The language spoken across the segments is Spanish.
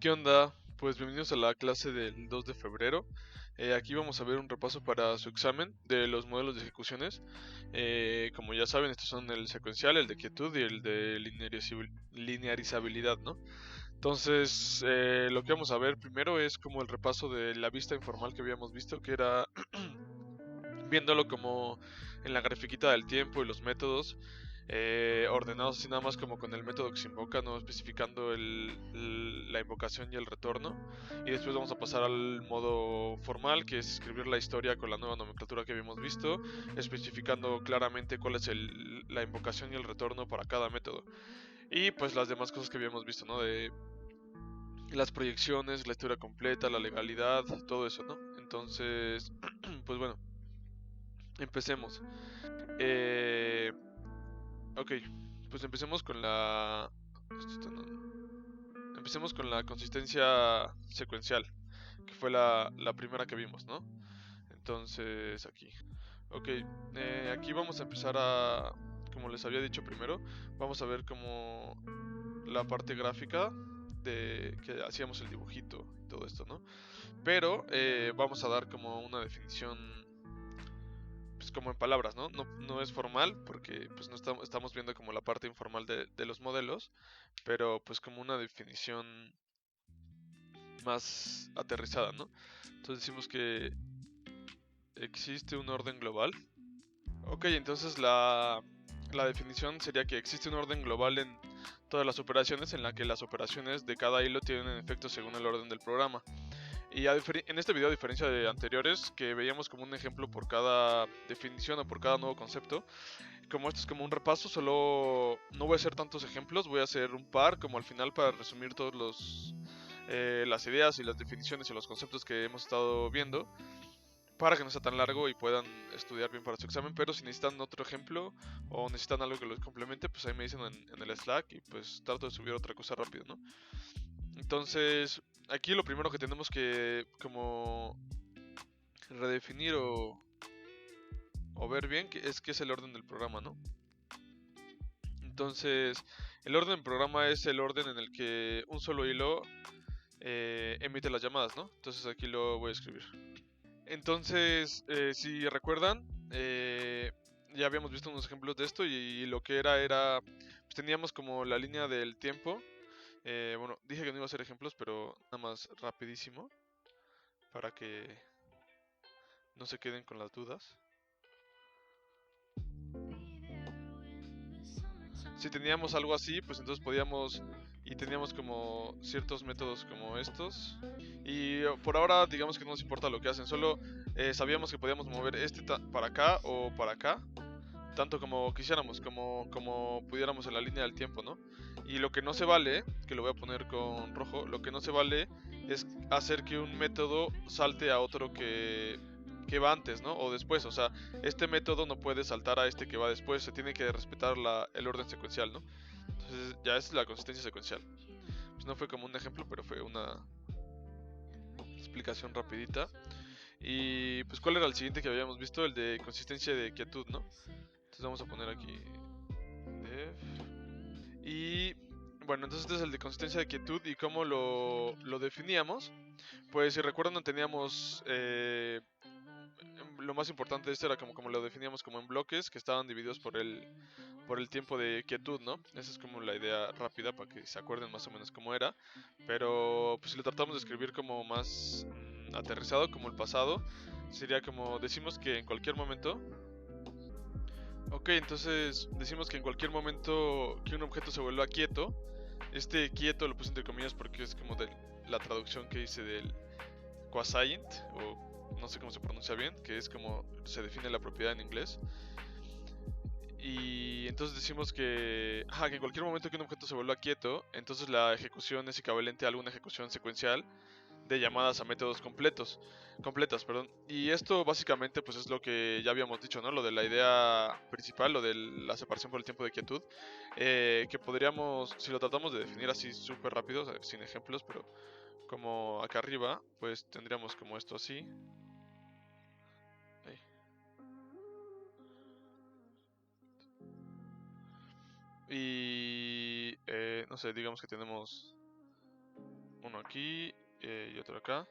¿Qué onda? Pues bienvenidos a la clase del 2 de febrero. Aquí vamos a ver un repaso para su examen de los modelos de ejecuciones. Como ya saben, estos son el secuencial, el de quietud y el de linearizabilidad, ¿no? Entonces, lo que vamos a ver primero es como el repaso de la vista informal que habíamos visto, que era viéndolo como en la grafiquita del tiempo y los métodos ordenados así nada más como con el método que se invoca, no especificando la invocación y el retorno. Y después vamos a pasar al modo formal, que es escribir la historia con la nueva nomenclatura que habíamos visto, especificando claramente cuál es la invocación y el retorno para cada método. Y pues las demás cosas que habíamos visto, ¿no? De las proyecciones, la historia completa, la legalidad, todo eso, ¿no? Entonces, pues bueno, empecemos. Eh, ok, pues empecemos con la... Empecemos con la consistencia secuencial, que fue la primera que vimos, ¿no? Entonces, aquí. Ok, aquí vamos a empezar a... Como les había dicho primero, vamos a ver como la parte gráfica de que hacíamos el dibujito y todo esto, ¿no? Pero vamos a dar como una definición pues como en palabras, ¿no? No es formal porque pues no estamos viendo como la parte informal de los modelos, pero pues como una definición más aterrizada, ¿no? Entonces decimos que existe un orden global. Ok, entonces la definición sería que existe un orden global en todas las operaciones en la que las operaciones de cada hilo tienen efecto según el orden del programa. Y en este video, a diferencia de anteriores, que veíamos como un ejemplo por cada definición o por cada nuevo concepto, como esto es como un repaso, solo no voy a hacer tantos ejemplos, voy a hacer un par como al final para resumir todos las ideas y las definiciones y los conceptos que hemos estado viendo, para que no sea tan largo y puedan estudiar bien para su examen. Pero si necesitan otro ejemplo o necesitan algo que los complemente, pues ahí me dicen en el Slack y pues trato de subir otra cosa rápido, ¿no? Entonces, aquí lo primero que tenemos que como redefinir o ver bien que es el orden del programa, ¿no? Entonces, el orden del programa es el orden en el que un solo hilo emite las llamadas, ¿no? Entonces aquí lo voy a escribir. Entonces, si recuerdan, ya habíamos visto unos ejemplos de esto y lo que era, pues teníamos como la línea del tiempo. Bueno, dije que no iba a hacer ejemplos, pero nada más rapidísimo para que no se queden con las dudas. Si teníamos algo así, pues entonces podíamos y teníamos como ciertos métodos como estos. Y por ahora digamos que no nos importa lo que hacen, solo sabíamos que podíamos mover este para acá o para acá, tanto como quisiéramos, como pudiéramos en la línea del tiempo, ¿no? Y lo que no se vale, que lo voy a poner con rojo, lo que no se vale es hacer que un método salte a otro que va antes, ¿no? O después, o sea, este método no puede saltar a este que va después, se tiene que respetar el orden secuencial, ¿no? Entonces ya es la consistencia secuencial. Pues no fue como un ejemplo, pero fue una explicación rapidita. Y pues cuál era el siguiente que habíamos visto, el de consistencia de quietud, ¿no? Entonces vamos a poner aquí def. Y bueno, entonces este es el de consistencia de quietud y cómo lo definíamos. Pues si recuerdan no teníamos lo más importante de esto era como lo definíamos como en bloques que estaban divididos por el tiempo de quietud, ¿no? Esa es como la idea rápida para que se acuerden más o menos cómo era. Pero pues si lo tratamos de escribir como más aterrizado, como el pasado, sería como decimos que en cualquier momento. Ok, entonces decimos que en cualquier momento que un objeto se vuelva quieto, este quieto lo puse entre comillas porque es como de la traducción que hice del quasient, o no sé cómo se pronuncia bien, que es como se define la propiedad en inglés. Y entonces decimos que en cualquier momento que un objeto se vuelva quieto, entonces la ejecución es equivalente a alguna ejecución secuencial de llamadas a métodos completas, perdón. Y esto básicamente pues es lo que ya habíamos dicho, ¿no? Lo de la idea principal, lo de la separación por el tiempo de quietud, que podríamos, si lo tratamos de definir así súper rápido, o sea, sin ejemplos, pero como acá arriba, pues tendríamos como esto así. Ahí. Y no sé, digamos que tenemos uno aquí y otro acá.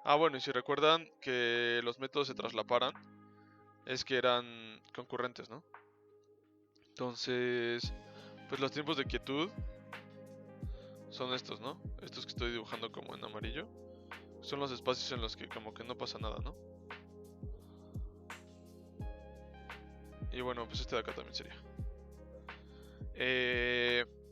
Ah, bueno, y si recuerdan que los métodos se traslaparan, es que eran concurrentes, ¿no? Entonces, pues los tiempos de quietud son estos, ¿no? Estos que estoy dibujando como en amarillo. Son los espacios en los que como que no pasa nada, ¿no? Y bueno, pues este de acá también sería.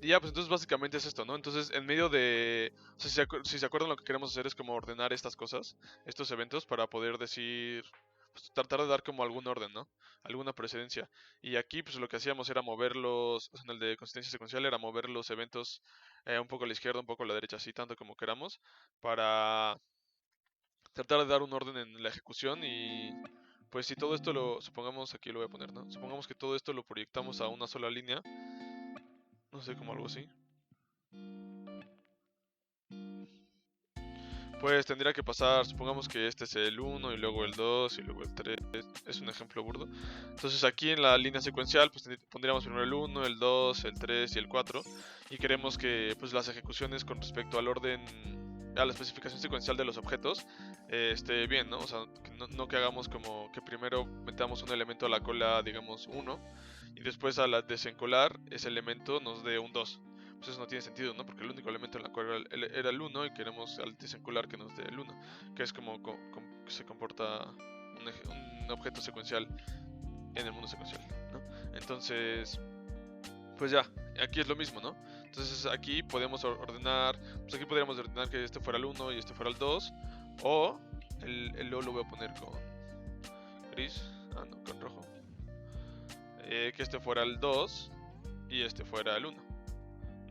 Y ya, pues entonces básicamente es esto, ¿no? Entonces, en medio de... O sea, si se acuerdan, lo que queremos hacer es como ordenar estas cosas, estos eventos, para poder decir... Pues, tratar de dar como algún orden, ¿no? Alguna precedencia. Y aquí, pues lo que hacíamos era moverlos... O sea, en el de consistencia secuencial era mover los eventos un poco a la izquierda, un poco a la derecha, así tanto como queramos, para tratar de dar un orden en la ejecución y... Pues si todo esto lo... Supongamos, aquí lo voy a poner, ¿no? Supongamos que todo esto lo proyectamos a una sola línea. No sé, como algo así. Pues tendría que pasar, supongamos que este es el 1 y luego el 2 y luego el 3, es un ejemplo burdo. Entonces aquí en la línea secuencial pues pondríamos primero el 1, el 2, el 3 y el 4 y queremos que pues las ejecuciones con respecto al orden, a la especificación secuencial de los objetos esté bien, ¿no? O sea, que no que hagamos como que primero metamos un elemento a la cola, digamos 1 y después a la desencolar ese elemento nos dé un 2. Pues eso no tiene sentido, ¿no? Porque el único elemento en la cual era el 1 y queremos al desencolar que nos dé el 1, que es como se comporta un objeto secuencial en el mundo secuencial, ¿no? Entonces, pues ya, aquí es lo mismo, ¿no? Entonces aquí podemos ordenar, pues aquí podríamos ordenar que este fuera el 1 y este fuera el 2, o el O lo voy a poner con gris, no, con rojo, que este fuera el 2 y este fuera el 1.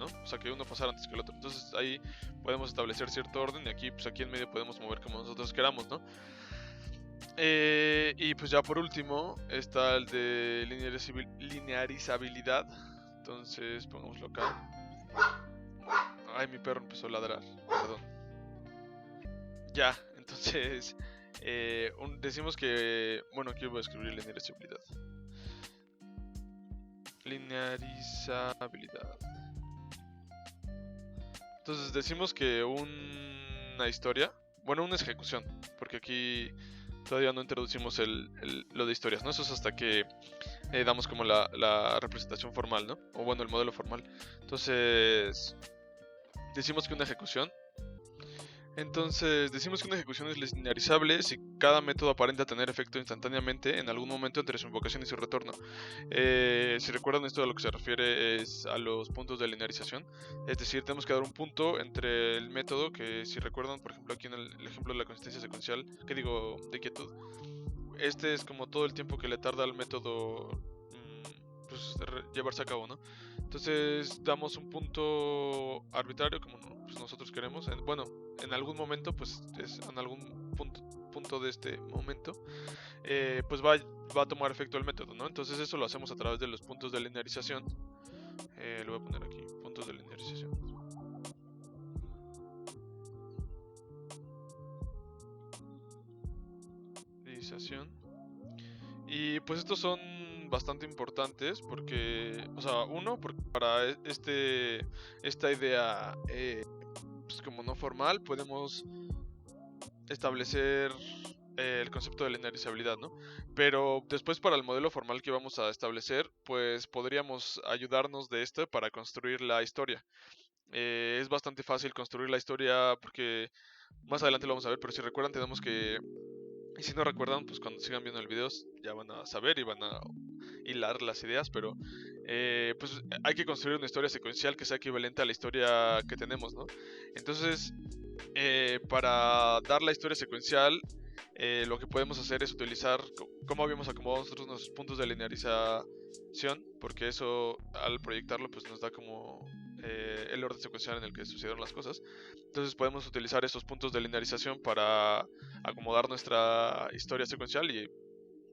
¿no? O sea, que uno pasara antes que el otro. Entonces ahí podemos establecer cierto orden y aquí, pues aquí en medio podemos mover como nosotros queramos, ¿no? Y pues ya por último está el de linearizabilidad. Entonces pongámoslo acá. Ay, mi perro empezó a ladrar, perdón. Ya, entonces decimos que, bueno, aquí voy a escribir linearizabilidad. Linearizabilidad. Entonces decimos que una historia, bueno, una ejecución, porque aquí todavía no introducimos lo de historias, ¿no? Eso es hasta que damos como la representación formal, ¿no? O bueno, el modelo formal. Entonces, decimos que una ejecución. Entonces, decimos que una ejecución es linearizable si cada método aparenta tener efecto instantáneamente en algún momento entre su invocación y su retorno. Si recuerdan, esto a lo que se refiere es a los puntos de linearización. Es decir, tenemos que dar un punto entre el método, que si recuerdan, por ejemplo, aquí en el ejemplo de la consistencia secuencial, que digo, de quietud, este es como todo el tiempo que le tarda al método pues, llevarse a cabo, ¿no? Entonces damos un punto arbitrario como pues, nosotros queremos. Bueno, en algún momento, pues en algún punto de este momento, pues va a tomar efecto el método, ¿no? Entonces eso lo hacemos a través de los puntos de linearización. Lo voy a poner aquí, puntos de linearización. Y pues estos son bastante importantes porque, o sea, uno, porque para esta idea, pues como no formal, podemos establecer el concepto de linearizabilidad, ¿no? Pero después para el modelo formal que vamos a establecer, pues podríamos ayudarnos de esto para construir la historia. Es bastante fácil construir la historia porque más adelante lo vamos a ver, pero si recuerdan tenemos que... Y si no recuerdan, pues cuando sigan viendo el video ya van a saber y van a hilar las ideas, pero pues hay que construir una historia secuencial que sea equivalente a la historia que tenemos, ¿no? Entonces, para dar la historia secuencial, lo que podemos hacer es utilizar cómo habíamos acomodado nosotros nuestros puntos de linearización, porque eso al proyectarlo pues nos da como el orden secuencial en el que sucedieron las cosas. Entonces podemos utilizar esos puntos de linearización para acomodar nuestra historia secuencial y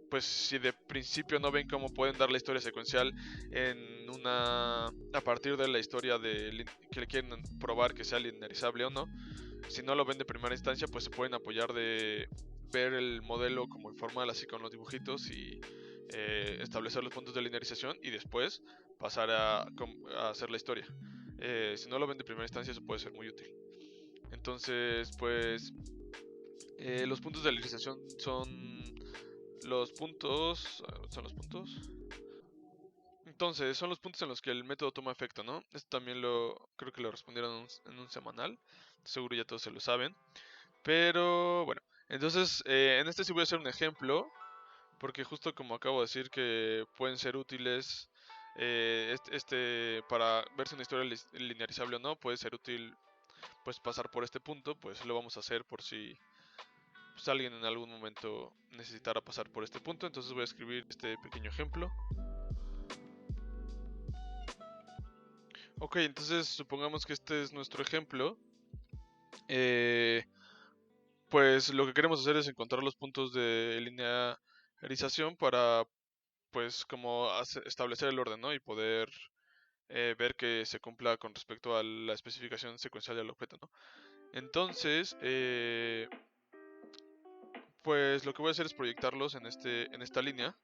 pues si de principio no ven cómo pueden dar la historia secuencial a partir de la historia que le quieren probar que sea linearizable o no, si no lo ven de primera instancia, pues se pueden apoyar de ver el modelo como informal, así con los dibujitos y establecer los puntos de linearización y después pasar a hacer la historia. Si no lo ven de primera instancia, eso puede ser muy útil. Entonces, pues los puntos de linealización son los puntos. ¿Son los puntos? Entonces, son los puntos en los que el método toma efecto, ¿no? Esto también creo que lo respondieron en un semanal. Seguro ya todos se lo saben. Pero bueno, entonces en este sí voy a hacer un ejemplo. Porque justo como acabo de decir que pueden ser útiles para ver si una historia es linearizable o no, puede ser útil pues pasar por este punto, pues lo vamos a hacer por si pues, alguien en algún momento necesitara pasar por este punto. Entonces voy a escribir este pequeño ejemplo. Ok, entonces supongamos que este es nuestro ejemplo. Pues lo que queremos hacer es encontrar los puntos de linearización para pues como establecer el orden, ¿no? Y poder ver que se cumpla con respecto a la especificación secuencial del objeto, ¿no? Entonces, pues lo que voy a hacer es proyectarlos en esta línea.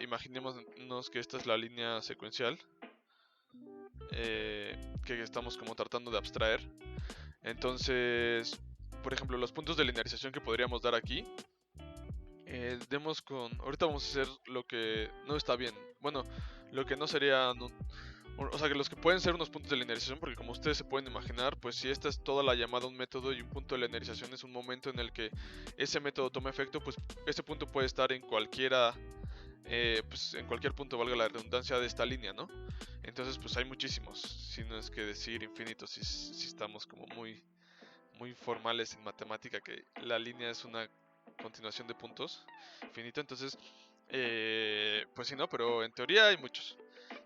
Imaginémonos que esta es la línea secuencial que estamos como tratando de abstraer. Entonces, por ejemplo, los puntos de linearización que podríamos dar aquí, ahorita vamos a hacer lo que no está bien. Bueno, lo que no sería... O sea, que los que pueden ser unos puntos de linearización, porque como ustedes se pueden imaginar, pues si esta es toda la llamada a un método y un punto de linearización es un momento en el que ese método toma efecto, pues ese punto puede estar en cualquiera, pues en cualquier punto, valga la redundancia, de esta línea, ¿no? Entonces, pues hay muchísimos, si no es que decir infinitos, si estamos como muy formales en matemática, que la línea es una continuación de puntos infinito. Entonces, pues sí, no, pero en teoría hay muchos.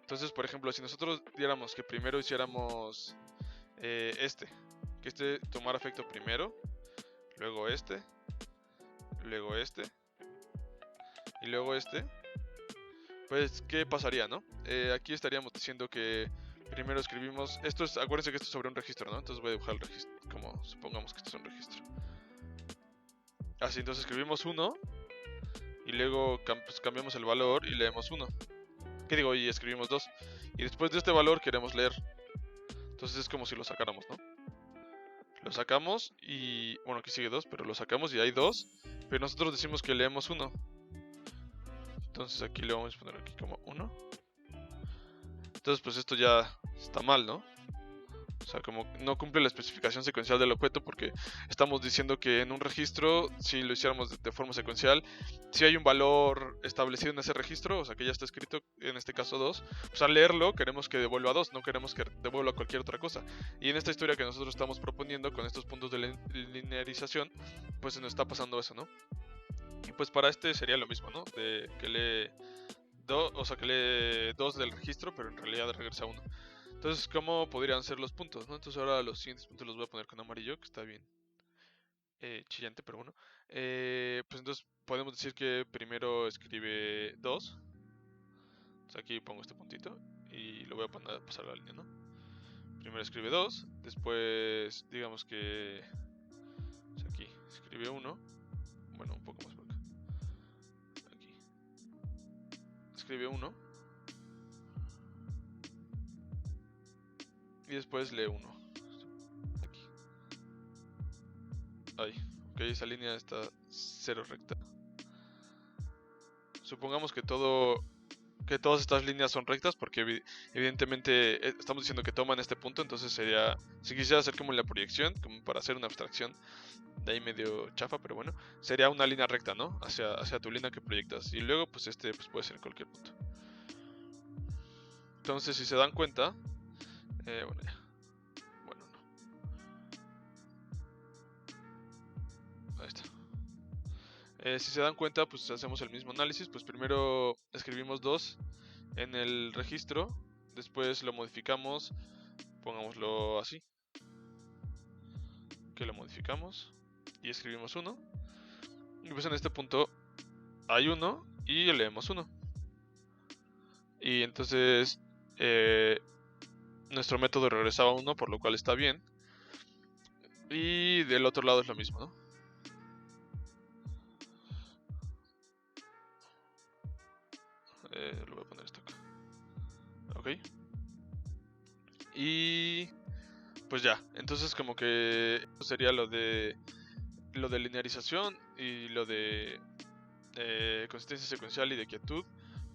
Entonces, por ejemplo, si nosotros diéramos que primero hiciéramos que este tomara efecto primero, luego luego y luego pues ¿qué pasaría, no? Aquí estaríamos diciendo que primero escribimos, acuérdense que esto es sobre un registro, ¿no? Entonces voy a dibujar el registro, como supongamos que esto es un registro. Así, entonces escribimos 1 y luego pues, cambiamos el valor y leemos 1. ¿Qué digo? Y escribimos 2. Y después de este valor queremos leer. Entonces es como si lo sacáramos, ¿no? Lo sacamos y... Bueno, aquí sigue 2, pero lo sacamos y hay 2. Pero nosotros decimos que leemos 1. Entonces aquí le vamos a poner aquí como 1. Entonces pues esto ya está mal, ¿no? O sea, como no cumple la especificación secuencial del objeto, porque estamos diciendo que en un registro, si lo hiciéramos de forma secuencial, si hay un valor establecido en ese registro, o sea que ya está escrito, en este caso 2, pues al leerlo queremos que devuelva 2, no queremos que devuelva cualquier otra cosa. Y en esta historia que nosotros estamos proponiendo con estos puntos de linearización, pues se nos está pasando eso, ¿no? Y pues para este sería lo mismo, ¿no? De que lee 2, o sea que lee 2 del registro, pero en realidad regresa 1. Entonces, ¿cómo podrían ser los puntos, no? Entonces ahora los siguientes puntos los voy a poner con amarillo, que está bien chillante, pero bueno. Pues entonces podemos decir que primero escribe 2. Entonces aquí pongo este puntito y lo voy a pasar a la línea, ¿no? Primero escribe 2, después digamos que pues aquí escribe 1. Bueno, un poco más por acá. Aquí. Escribe 1. Y después lee 1. Aquí. Ahí. Ok, esa línea está 0 recta. Supongamos que todas estas líneas son rectas, porque evidentemente estamos diciendo que toman este punto. Entonces sería, si quisiera hacer como la proyección, como para hacer una abstracción de ahí medio chafa, pero bueno, sería una línea recta, ¿no? Hacia tu línea que proyectas. Y luego pues pues puede ser en cualquier punto. Entonces si se dan cuenta, bueno ya, bueno no, ahí está. Si se dan cuenta, pues hacemos el mismo análisis. Pues primero escribimos 2 en el registro, después lo modificamos, pongámoslo así, que lo modificamos y escribimos 1. Y pues en este punto hay 1 y leemos 1. Y entonces nuestro método regresaba 1, por lo cual está bien. Y del otro lado es lo mismo, ¿no? Lo voy a poner esto acá. Ok. Y pues ya, entonces como que eso sería lo de linearización y lo de consistencia secuencial y de quietud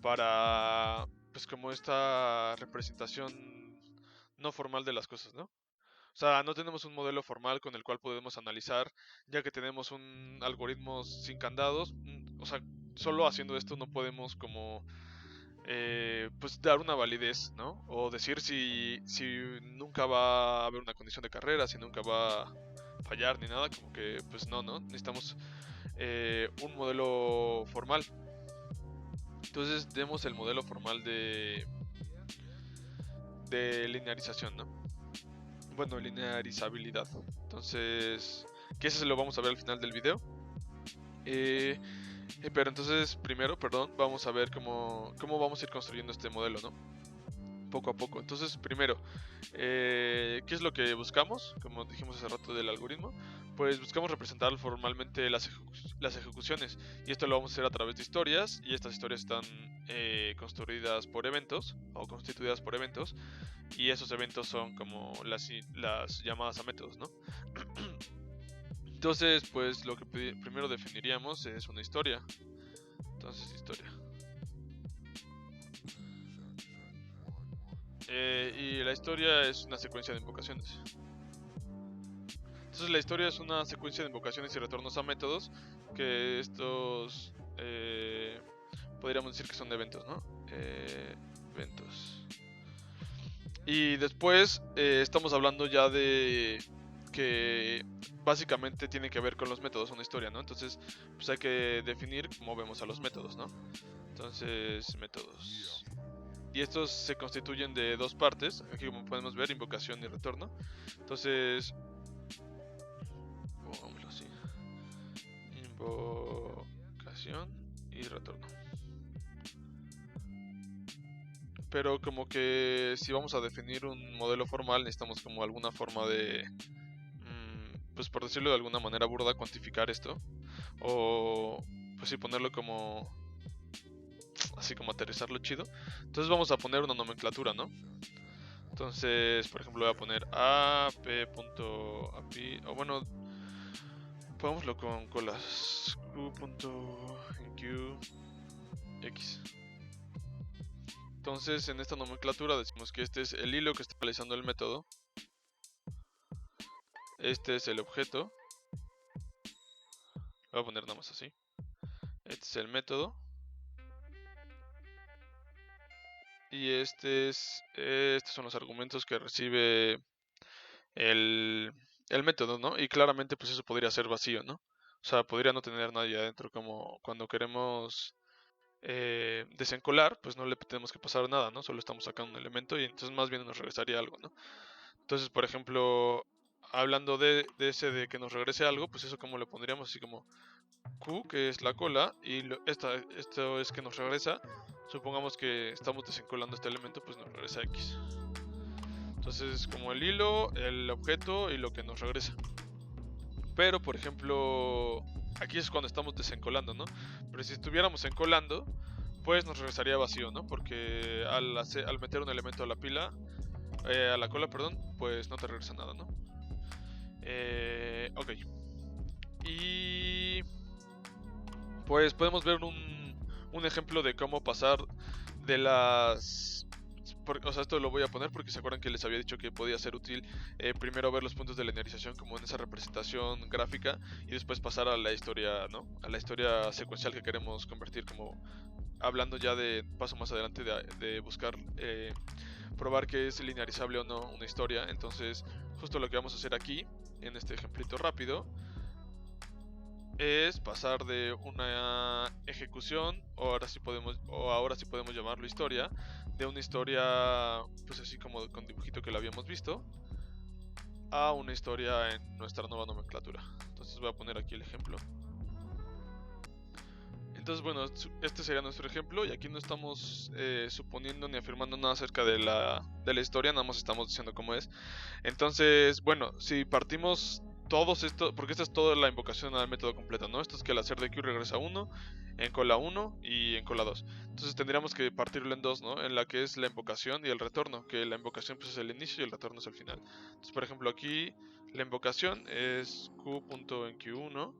para pues como esta representación no formal de las cosas, ¿no? O sea, no tenemos un modelo formal con el cual podemos analizar, ya que tenemos un algoritmo sin candados. O sea, solo haciendo esto no podemos como pues dar una validez, ¿no? O decir si nunca va a haber una condición de carrera, si nunca va a fallar ni nada, como que pues no, necesitamos un modelo formal. Entonces demos el modelo formal de linearización, ¿no? Bueno, linearizabilidad. Entonces, que ese se lo vamos a ver al final del video. Pero entonces, primero, perdón, vamos a ver cómo vamos a ir construyendo este modelo, ¿no? Poco a poco. Entonces, primero, ¿qué es lo que buscamos? Como dijimos hace rato del algoritmo, pues buscamos representar formalmente las ejecuciones. Y esto lo vamos a hacer a través de historias. Y estas historias están construidas por eventos o constituidas por eventos. Y esos eventos son como las llamadas a métodos, ¿no? Entonces, pues lo que primero definiríamos es una historia. Entonces, historia. Y la historia es una secuencia de invocaciones. Entonces la historia es una secuencia de invocaciones y retornos a métodos, que estos podríamos decir que son eventos, ¿no? Eventos. Y después estamos hablando ya de que básicamente tiene que ver con los métodos, una historia, ¿no? Entonces pues hay que definir cómo vemos a los métodos, ¿no? Entonces, métodos. Y estos se constituyen de dos partes, aquí como podemos ver, invocación y retorno. Entonces, pongámoslo así, invocación y retorno. Pero como que si vamos a definir un modelo formal, necesitamos como alguna forma de, pues por decirlo de alguna manera burda, cuantificar esto. O pues sí, ponerlo como así, como aterrizarlo chido. Entonces vamos a poner una nomenclatura, ¿no? Entonces, por ejemplo, voy a poner ap.api, o bueno, pongámoslo con colas, q.enqueue.x. Entonces, en esta nomenclatura decimos que este es el hilo que está realizando el método. Este es el objeto. Voy a poner nada más así. Este es el método. Y estos son los argumentos que recibe el método, ¿no? Y claramente pues eso podría ser vacío, ¿no? O sea, podría no tener nadie adentro, como cuando queremos desencolar, pues no le tenemos que pasar nada, ¿no? Solo estamos sacando un elemento y entonces más bien nos regresaría algo, ¿no? Entonces, por ejemplo, hablando de ese de que nos regrese algo, pues eso como lo pondríamos así como Q, que es la cola, y esto es que nos regresa. Supongamos que estamos desencolando este elemento, pues nos regresa X. Entonces, como el hilo, el objeto y lo que nos regresa. Pero, por ejemplo, aquí es cuando estamos desencolando, ¿no? Pero si estuviéramos encolando, pues nos regresaría vacío, ¿no? Porque al meter un elemento a la pila, a la cola, perdón, pues no te regresa nada, ¿no? Ok. Y pues podemos ver un ejemplo de cómo pasar de las... O sea, esto lo voy a poner porque se acuerdan que les había dicho que podía ser útil primero ver los puntos de linearización como en esa representación gráfica y después pasar a la historia, ¿no? A la historia secuencial que queremos convertir, como hablando ya de paso más adelante de buscar probar que es linearizable o no una historia. Entonces, justo lo que vamos a hacer aquí, en este ejemplito rápido, es pasar de una ejecución, o ahora sí podemos llamarlo historia, de una historia pues así como con dibujito que lo habíamos visto, a una historia en nuestra nueva nomenclatura. Entonces voy a poner aquí el ejemplo. Entonces bueno, este sería nuestro ejemplo y aquí no estamos suponiendo ni afirmando nada acerca de la historia, nada más estamos diciendo cómo es. Entonces bueno, si partimos todos estos, porque esta es toda la invocación al método completa, ¿no? Esto es que el hacer de Q regresa 1, en cola 1 y en cola 2. Entonces tendríamos que partirlo en dos, ¿no? En la que es la invocación y el retorno, que la invocación pues es el inicio y el retorno es el final. Entonces, por ejemplo, aquí la invocación es Q.enQ1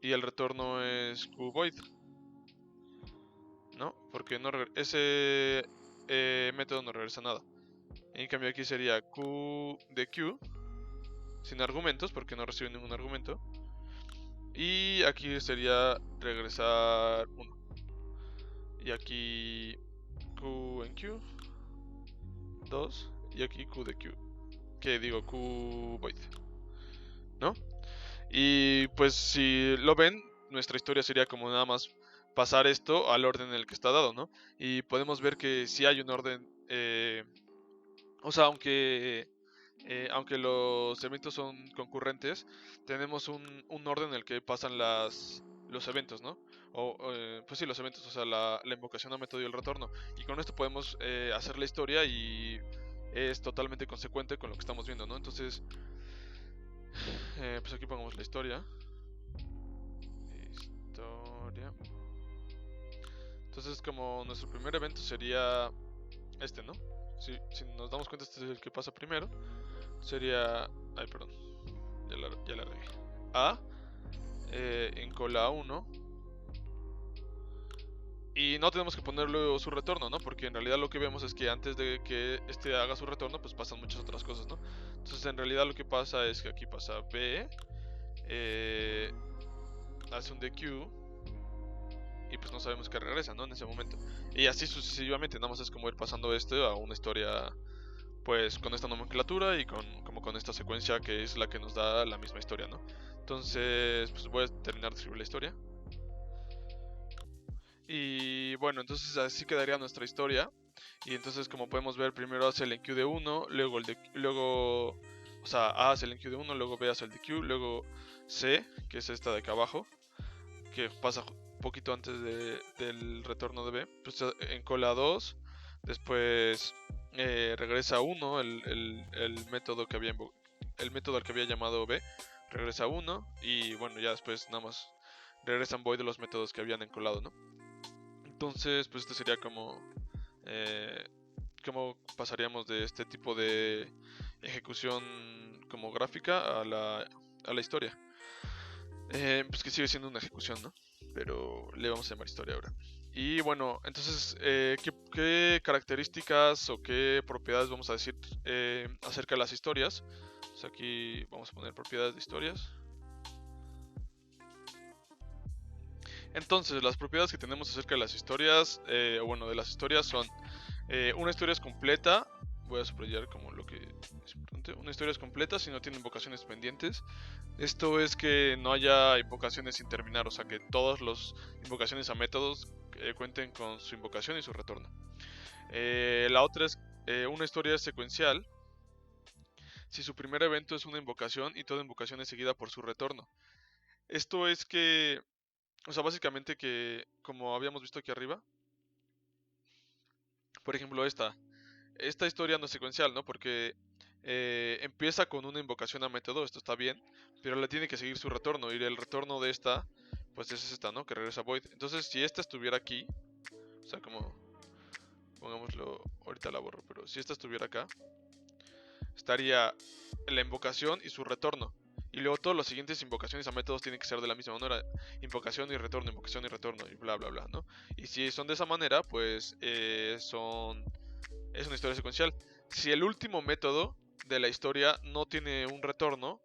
y el retorno es QVoid, ¿no? Porque no ese método no regresa nada. En cambio aquí sería Q de Q sin argumentos, porque no recibe ningún argumento. Y aquí sería regresar 1. Y aquí Q en Q 2. Y aquí Q de Q. Que digo Q void, ¿no? Y pues si lo ven, nuestra historia sería como nada más pasar esto al orden en el que está dado, ¿no? Y podemos ver que si hay un orden, o sea, aunque los eventos son concurrentes, tenemos un orden en el que pasan los eventos, ¿no? Pues sí, los eventos, o sea, la invocación a método y el retorno. Y con esto podemos hacer la historia y es totalmente consecuente con lo que estamos viendo, ¿no? Entonces, pues aquí pongamos la historia. Historia. Entonces, como nuestro primer evento sería este, ¿no? Si nos damos cuenta, este es el que pasa primero. Sería... Ay, perdón. Ya la regué. A en cola 1. Y no tenemos que ponerle su retorno, ¿no? Porque en realidad lo que vemos es que antes de que este haga su retorno, pues pasan muchas otras cosas, ¿no? Entonces en realidad lo que pasa es que aquí pasa B, hace un DQ y pues no sabemos que regresa, ¿no? En ese momento. Y así sucesivamente, nada más es como ir pasando esto a una historia pues con esta nomenclatura y como con esta secuencia que es la que nos da la misma historia, ¿no? Entonces, pues voy a terminar de escribir la historia. Y bueno, entonces así quedaría nuestra historia. Y entonces como podemos ver, primero hace el enqueue de 1, luego, o sea, A hace el enqueue de 1, luego B hace el de Q, luego C, que es esta de acá abajo, que pasa un poquito antes del retorno de B, pues en cola 2, después regresa 1, el método que el método al que había llamado B, regresa 1, y bueno, ya después nada más regresan void de los métodos que habían encolado, ¿no? Entonces, pues este sería como cómo pasaríamos de este tipo de ejecución como gráfica a la historia. Pues que sigue siendo una ejecución, ¿no? Pero le vamos a llamar historia ahora. Y bueno, entonces, ¿qué características o qué propiedades vamos a decir acerca de las historias? Pues aquí vamos a poner propiedades de historias. Entonces, las propiedades que tenemos acerca de las historias, bueno, de las historias son, una historia es completa, voy a subrayar como lo que es importante, una historia es completa si no tiene invocaciones pendientes. Esto es que no haya invocaciones sin terminar, o sea que todas las invocaciones a métodos cuenten con su invocación y su retorno. La otra es, una historia es secuencial si su primer evento es una invocación y toda invocación es seguida por su retorno. Esto es que, o sea, básicamente que, como habíamos visto aquí arriba, por ejemplo esta historia no es secuencial, ¿no? Porque empieza con una invocación a método, esto está bien, pero le tiene que seguir su retorno, y el retorno de esta, pues es esta, ¿no? Que regresa void. Entonces, si esta estuviera aquí, o sea, como, pongámoslo, ahorita la borro, pero si esta estuviera acá, estaría la invocación y su retorno. Y luego todas las siguientes invocaciones a métodos tienen que ser de la misma manera. Invocación y retorno, y bla, bla, bla, ¿no? Y si son de esa manera, pues es una historia secuencial. Si el último método de la historia no tiene un retorno,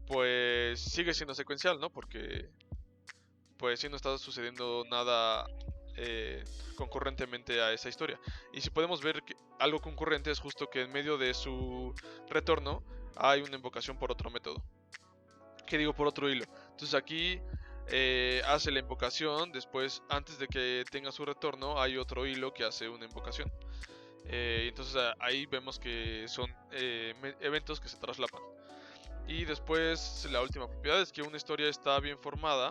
pues sigue siendo secuencial, ¿no? Porque pues si no está sucediendo nada concurrentemente a esa historia. Y si podemos ver que algo concurrente es justo que en medio de su retorno hay una invocación por otro método. ¿Qué digo? Por otro hilo. Entonces aquí hace la invocación, después antes de que tenga su retorno hay otro hilo que hace una invocación. Entonces ahí vemos que son eventos que se traslapan. Y después la última propiedad es que una historia está bien formada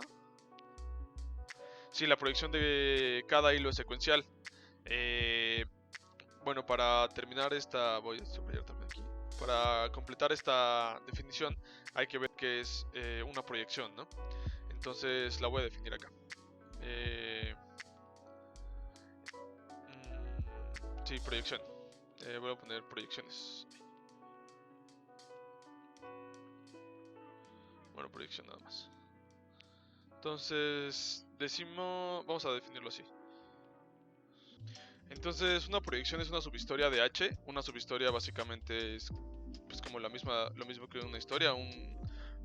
si la proyección de cada hilo es secuencial. Bueno, para terminar esta, voy a subrayar también aquí. para completar esta definición hay que ver que es una proyección, ¿no? Entonces la voy a definir acá. Sí, proyección. Voy a poner proyecciones. Bueno, proyección nada más. Entonces, vamos a definirlo así. Entonces, una proyección es una subhistoria de H. Una subhistoria básicamente es pues como lo mismo que una historia, un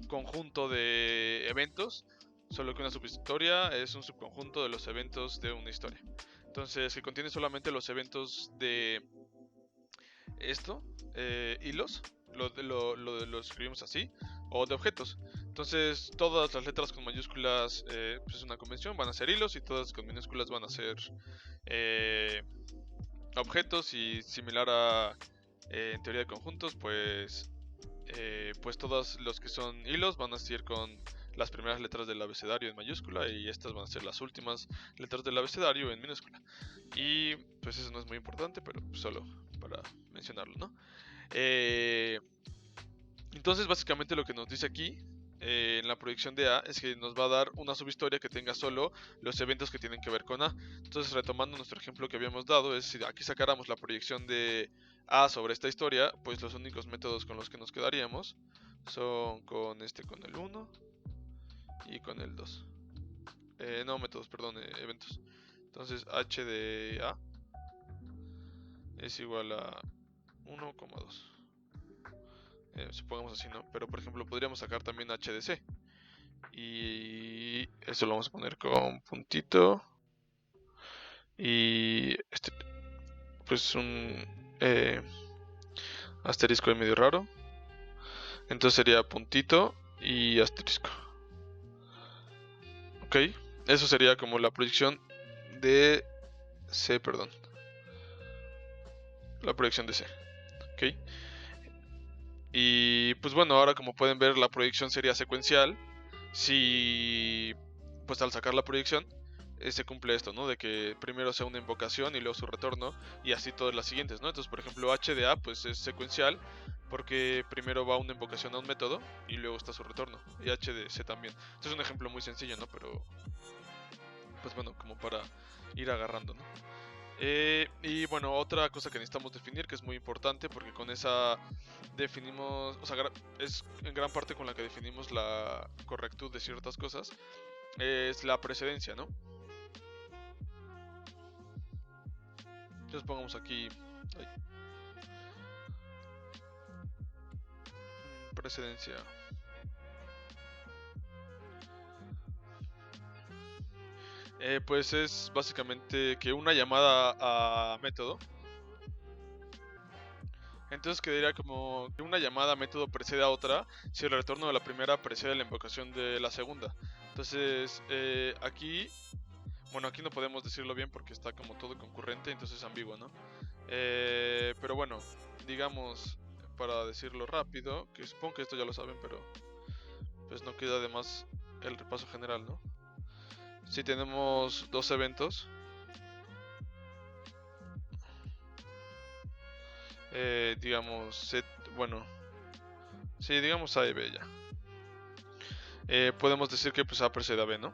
conjunto de eventos, solo que una subhistoria es un subconjunto de los eventos de una historia. Entonces, que contiene solamente los eventos de esto, hilos, lo escribimos así, o de objetos. Entonces, todas las letras con mayúsculas pues es una convención, van a ser hilos, y todas con minúsculas van a ser objetos, y similar a en teoría de conjuntos, pues todos los que son hilos van a ser con las primeras letras del abecedario en mayúscula, y estas van a ser las últimas letras del abecedario en minúscula. Y pues eso no es muy importante, pero solo para mencionarlo, ¿no? Entonces básicamente lo que nos dice aquí en la proyección de A es que nos va a dar una subhistoria que tenga solo los eventos que tienen que ver con A. Entonces, retomando nuestro ejemplo que habíamos dado, es si aquí sacáramos la proyección de A sobre esta historia, pues los únicos métodos con los que nos quedaríamos son con el 1 y con el 2. No métodos, perdón, eventos. Entonces h de A es igual a 1,2. Supongamos así, ¿no? Pero por ejemplo podríamos sacar también h de C. Y eso lo vamos a poner con puntito. Y pues un asterisco de medio raro. Entonces sería puntito y asterisco. Ok, eso sería como la proyección de C, perdón. La proyección de C. Ok. Y pues bueno, ahora como pueden ver, la proyección sería secuencial. Si pues al sacar la proyección se cumple esto, ¿no? De que primero sea una invocación y luego su retorno, y así todas las siguientes, ¿no? Entonces, por ejemplo, h de A pues es secuencial porque primero va una invocación a un método y luego está su retorno, y h de C también. Este es un ejemplo muy sencillo, ¿no? Pero pues bueno, como para ir agarrando, ¿no? Y bueno, otra cosa que necesitamos definir, que es muy importante, porque con esa definimos, o sea, es en gran parte con la que definimos la correctud de ciertas cosas, es la precedencia, ¿no? Entonces pongamos aquí precedencia. Pues es básicamente que una llamada a método, entonces quedaría como que una llamada a método precede a otra si el retorno de la primera precede la invocación de la segunda. Entonces aquí, bueno, aquí no podemos decirlo bien porque está como todo concurrente, entonces es ambiguo, ¿no? Pero bueno, digamos, para decirlo rápido, que supongo que esto ya lo saben, pero pues no queda de más el repaso general, ¿no? Si tenemos dos eventos, digamos, bueno, sí, digamos A y B ya. Podemos decir que pues A precede a B, ¿no?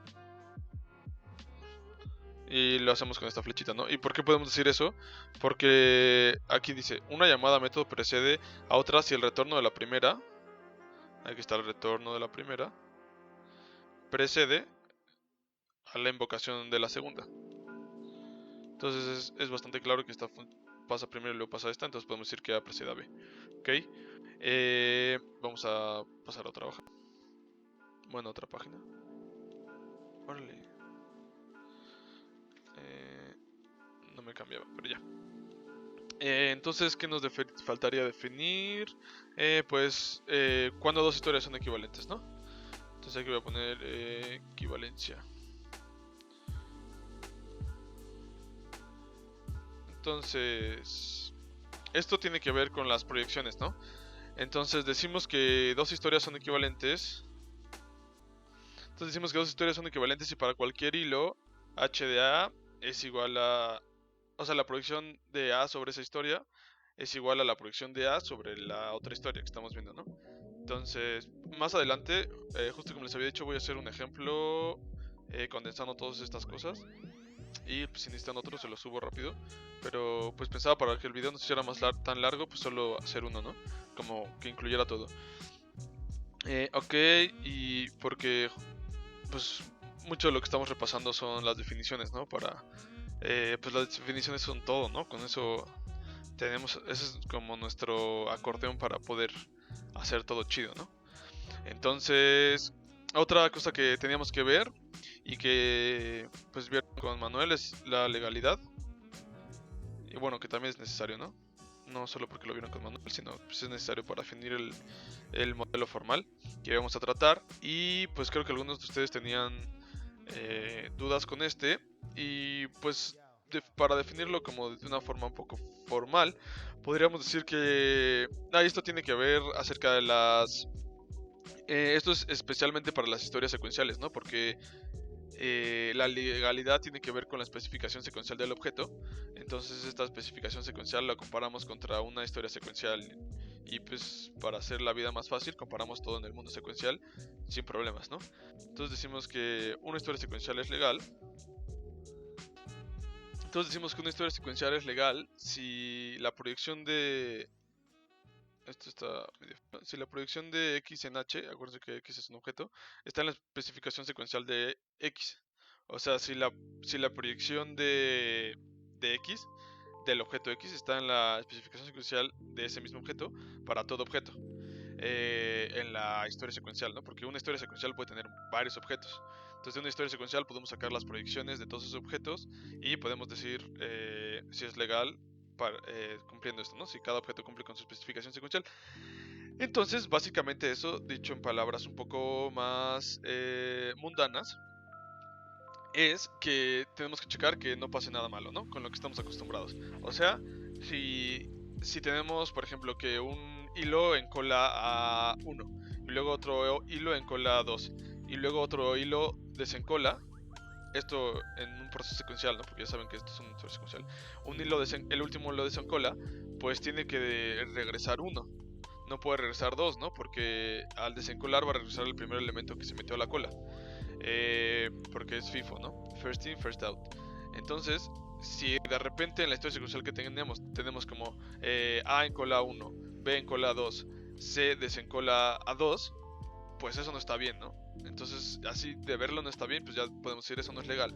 Y lo hacemos con esta flechita, ¿no? ¿Y por qué podemos decir eso? Porque aquí dice, una llamada a método precede a otra si el retorno de la primera, aquí está el retorno de la primera, precede a la invocación de la segunda. Entonces es bastante claro que esta pasa primero y luego pasa esta, entonces podemos decir que A precede a B. ¿Ok? Vamos a pasar a otra hoja. Bueno, otra página. Órale. No me cambiaba, pero ya. Entonces, ¿qué nos faltaría definir? Pues, cuando dos historias son equivalentes, ¿no? Entonces aquí voy a poner equivalencia. Entonces, esto tiene que ver con las proyecciones, ¿no? Entonces decimos que dos historias son equivalentes. Entonces decimos que dos historias son equivalentes y para cualquier hilo, h de A es igual a... O sea, la proyección de A sobre esa historia es igual a la proyección de A sobre la otra historia que estamos viendo, ¿no? Entonces, más adelante, justo como les había dicho, voy a hacer un ejemplo condensando todas estas cosas. Y pues, si necesitan otro se lo subo rápido. Pero pues pensaba para que el video no se hiciera tan largo, pues solo hacer uno, ¿no? Como que incluyera todo. Ok, y porque pues mucho de lo que estamos repasando son las definiciones, ¿no? Pues las definiciones son todo, ¿no? Con eso tenemos, ese es como nuestro acordeón para poder hacer todo chido, ¿no? Entonces, otra cosa que teníamos que ver y que pues vieron con Manuel es la legalidad. Y bueno, que también es necesario, ¿no? No solo porque lo vieron con Manuel, sino pues es necesario para definir el modelo formal que vamos a tratar. Y pues creo que algunos de ustedes tenían dudas con este. Y pues para definirlo como de una forma un poco formal, podríamos decir que esto tiene que ver acerca de las... esto es especialmente para las historias secuenciales, ¿no? Porque la legalidad tiene que ver con la especificación secuencial del objeto. Entonces esta especificación secuencial la comparamos contra una historia secuencial. Y pues para hacer la vida más fácil, comparamos todo en el mundo secuencial sin problemas, ¿no? Entonces decimos que una historia secuencial es legal. Si la proyección de... Esto está medio... Si la proyección de x en h, acuérdense que x es un objeto, está en la especificación secuencial de x. O sea, si la proyección de x, del objeto x, está en la especificación secuencial de ese mismo objeto para todo objeto. En la historia secuencial, ¿no? Porque una historia secuencial puede tener varios objetos. Entonces de una historia secuencial podemos sacar las proyecciones de todos esos objetos y podemos decir si es legal cumpliendo esto, ¿no? Si cada objeto cumple con su especificación secuencial. Entonces, básicamente eso, dicho en palabras un poco más mundanas, es que tenemos que checar que no pase nada malo, ¿no? Con lo que estamos acostumbrados. O sea, si tenemos, por ejemplo, que un hilo encola a 1, y luego otro hilo encola a 2, y luego otro hilo desencola, esto en un proceso secuencial, ¿no? Porque ya saben que esto es un proceso secuencial. El último hilo desencola, pues tiene que regresar 1. No puede regresar 2, ¿no? Porque al desencolar va a regresar el primer elemento que se metió a la cola. Porque es FIFO, ¿no? First in, first out. Entonces, si de repente en la historia secuencial que tenemos como A en cola 1, B en cola 2, C desencola a 2, pues eso no está bien, ¿no? Entonces, así de verlo no está bien, pues ya podemos decir eso no es legal.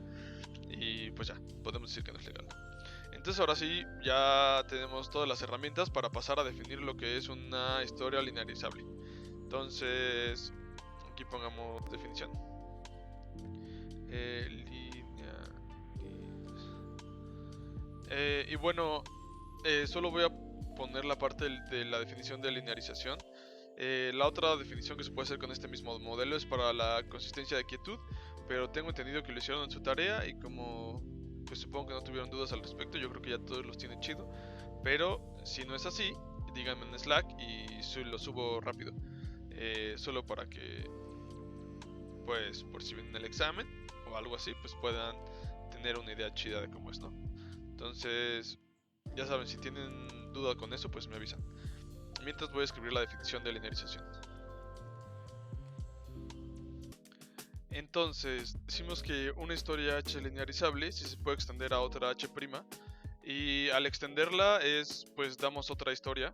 Y pues ya, podemos decir que no es legal. Entonces ahora sí, ya tenemos todas las herramientas para pasar a definir lo que es una historia linearizable. Entonces, aquí pongamos definición. Y bueno, solo voy a poner la parte de la definición de linearización. La otra definición que se puede hacer con este mismo modelo es para la consistencia de quietud, pero tengo entendido que lo hicieron en su tarea y como pues supongo que no tuvieron dudas al respecto, yo creo que ya todos los tienen chido, pero si no es así, díganme en Slack y lo subo rápido, solo para que pues por si vienen el examen o algo así, pues puedan tener una idea chida de cómo es, ¿no? Entonces, ya saben, si tienen duda con eso, pues me avisan. Mientras voy a escribir la definición de linearización. Entonces, decimos que una historia H linearizable si se puede extender a otra H', y al extenderla pues damos otra historia.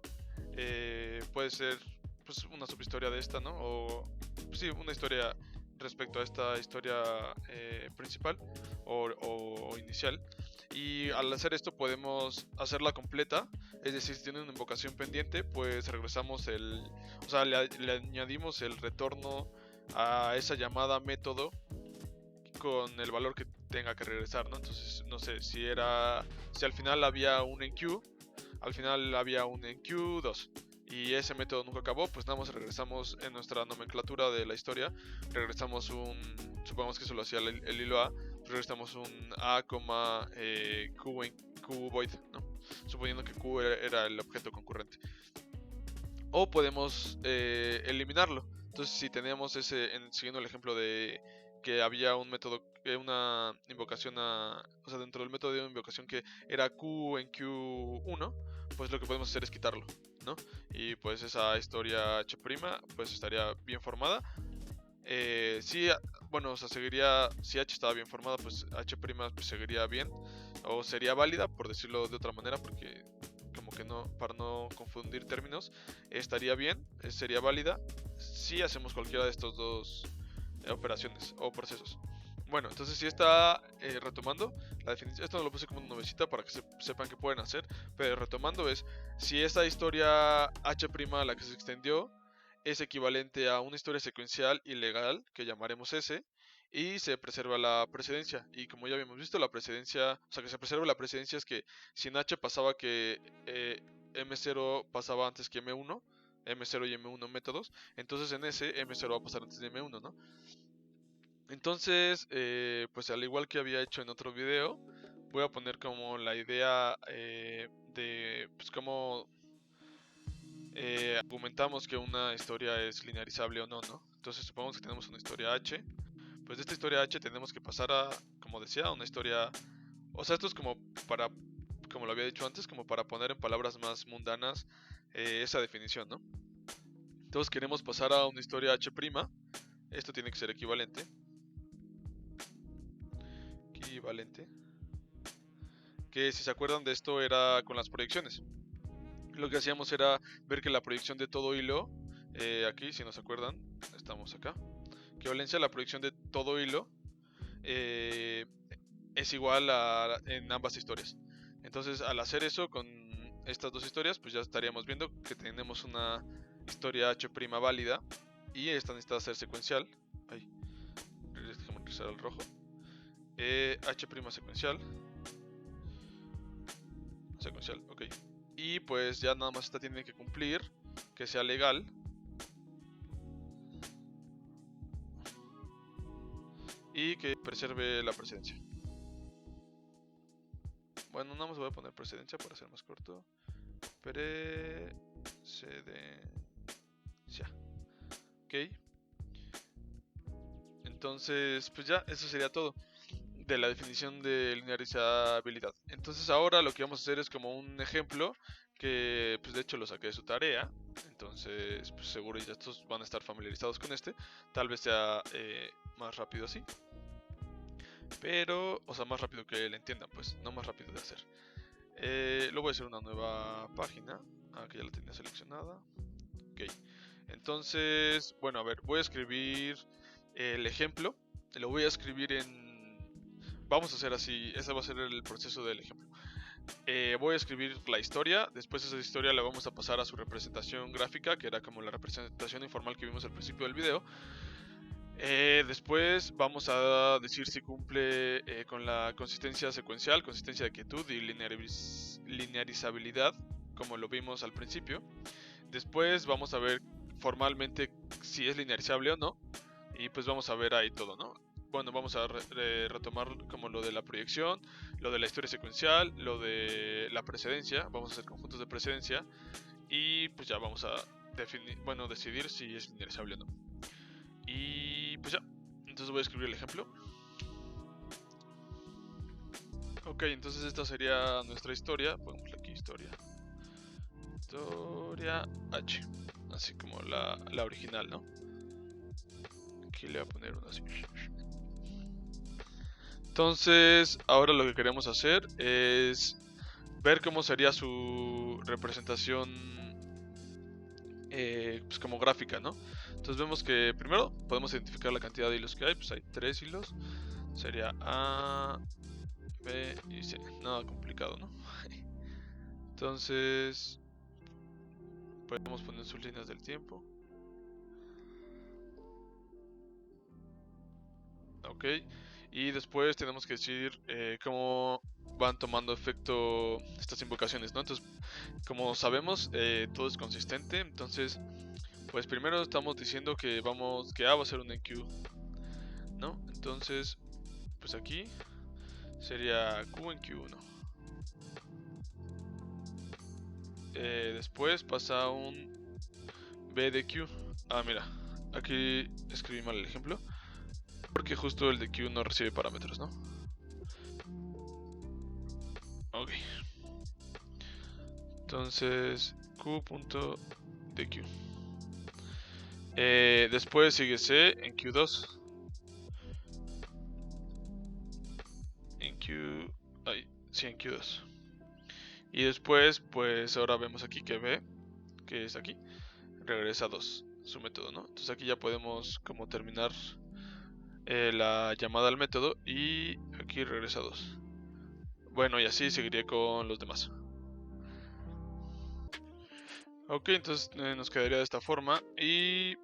Puede ser pues una subhistoria de esta, ¿no? O pues, sí, una historia respecto a esta historia principal o inicial. Y al hacer esto podemos hacerla completa, es decir, si tiene una invocación pendiente, pues regresamos o sea, le añadimos el retorno a esa llamada método con el valor que tenga que regresar, ¿no? Entonces, no sé, si al final había un enqueue, al final había un enqueue2 y ese método nunca acabó, pues nada más regresamos en nuestra nomenclatura de la historia, regresamos supongamos que eso lo hacía el hilo A, regresamos un A, Q void, ¿no? Suponiendo que Q era el objeto concurrente. O podemos eliminarlo. Entonces, si teníamos siguiendo el ejemplo de que había un método, una invocación o sea, dentro del método de una invocación que era Q en Q1, pues lo que podemos hacer es quitarlo, ¿no? Y pues esa historia H' pues estaría bien formada. Sí, bueno, o sea, seguiría, si H estaba bien formada, pues H' pues seguiría bien, o sería válida, por decirlo de otra manera, porque como que no, para no confundir términos, estaría bien, sería válida, si hacemos cualquiera de estos dos operaciones o procesos. Bueno, entonces si está retomando la definición, esto no lo puse como una nuevecita para que sepan qué pueden hacer, pero retomando es, si esta historia H' a la que se extendió es equivalente a una historia secuencial ilegal que llamaremos S, y se preserva la precedencia. Y como ya habíamos visto, la precedencia, o sea, que se preserva la precedencia es que si en H pasaba que M0 pasaba antes que M1, M0 y M1 métodos, entonces en S M0 va a pasar antes de M1, ¿no? Entonces, pues al igual que había hecho en otro video, voy a poner como la idea de pues cómo argumentamos que una historia es linearizable o no, ¿no? Entonces supongamos que tenemos una historia H, pues de esta historia H tenemos que pasar a, como decía, a una historia, o sea, esto es como para, como lo había dicho antes, como para poner en palabras más mundanas esa definición, ¿no? Entonces queremos pasar a una historia H', esto tiene que ser equivalente, que si se acuerdan de esto era con las proyecciones. Lo que hacíamos era ver que la proyección de todo hilo, aquí si no se acuerdan, estamos acá, equivalencia a la proyección de todo hilo es igual en ambas historias. Entonces al hacer eso con estas dos historias, pues ya estaríamos viendo que tenemos una historia H' válida y esta necesita ser secuencial. Ay, déjame regresar al rojo. H' secuencial, ok. Y pues ya nada más esta tiene que cumplir que sea legal. Y que preserve la precedencia. Bueno, nada más voy a poner precedencia para ser más corto. Precedencia. Ok. Entonces, pues ya, eso sería todo de la definición de linearizabilidad. Entonces ahora lo que vamos a hacer es como un ejemplo que pues de hecho lo saqué de su tarea. Entonces pues seguro ya estos van a estar familiarizados con este. Tal vez sea más rápido así. Pero, o sea, más rápido que le entiendan, pues, no más rápido de hacer. Lo voy a hacer una nueva página. Que ya la tenía seleccionada. Ok. Entonces, bueno, a ver, voy a escribir el ejemplo. Lo voy a escribir en... Vamos a hacer así, ese va a ser el proceso del ejemplo. Voy a escribir la historia, después esa historia la vamos a pasar a su representación gráfica, que era como la representación informal que vimos al principio del video. Después vamos a decir si cumple con la consistencia secuencial, consistencia de quietud y linearizabilidad, como lo vimos al principio. Después vamos a ver formalmente si es linearizable o no. Y pues vamos a ver ahí todo, ¿no? Bueno, vamos a retomar como lo de la proyección, lo de la historia secuencial, lo de la precedencia. Vamos a hacer conjuntos de precedencia. Y pues ya vamos a decidir si es linearizable o no. Y pues ya, entonces voy a escribir el ejemplo. Ok, entonces esta sería nuestra historia. Ponemos aquí historia. Historia H. Así como la original, ¿no? Aquí le voy a poner uno así. Entonces, ahora lo que queremos hacer es ver cómo sería su representación pues como gráfica, ¿no? Entonces vemos que primero podemos identificar la cantidad de hilos que hay, pues hay 3 hilos. Sería A, B y C. Nada complicado, ¿no? Entonces, podemos poner sus líneas del tiempo. Ok. Y después tenemos que decir cómo van tomando efecto estas invocaciones, ¿no? Entonces, como sabemos, todo es consistente. Entonces, pues primero estamos diciendo que A va a ser un enqueue, ¿no? Entonces, pues aquí sería Q en Q1. Después pasa un B de Q. Ah, mira, aquí escribí mal el ejemplo, porque justo el de Q no recibe parámetros, ¿no? Ok. Entonces q.deq. Después sigue C en Q2. En Q2. Y después, pues ahora vemos aquí que B, que es aquí, regresa 2, su método, ¿no? Entonces aquí ya podemos como terminar la llamada al método y aquí regresa 2. Bueno, y así seguiría con los demás. Ok, entonces nos quedaría de esta forma y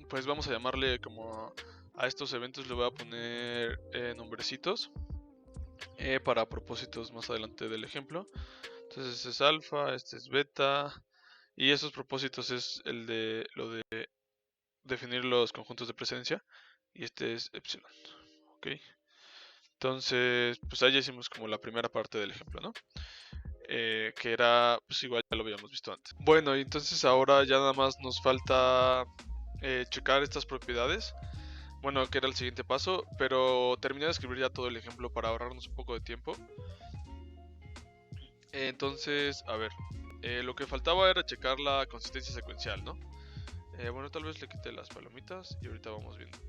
pues vamos a llamarle como a estos eventos le voy a poner nombrecitos para propósitos más adelante del ejemplo. Entonces este es alfa, este es beta y esos propósitos es el de lo de definir los conjuntos de presencia y este es epsilon. Ok, entonces pues ahí ya hicimos como la primera parte del ejemplo, ¿no? Que era, pues igual ya lo habíamos visto antes. Bueno, y entonces ahora ya nada más nos falta checar estas propiedades. Bueno, que era el siguiente paso, pero terminé de escribir ya todo el ejemplo para ahorrarnos un poco de tiempo. Entonces, a ver, lo que faltaba era checar la consistencia secuencial, ¿no? Bueno, tal vez le quite las palomitas y ahorita vamos viendo.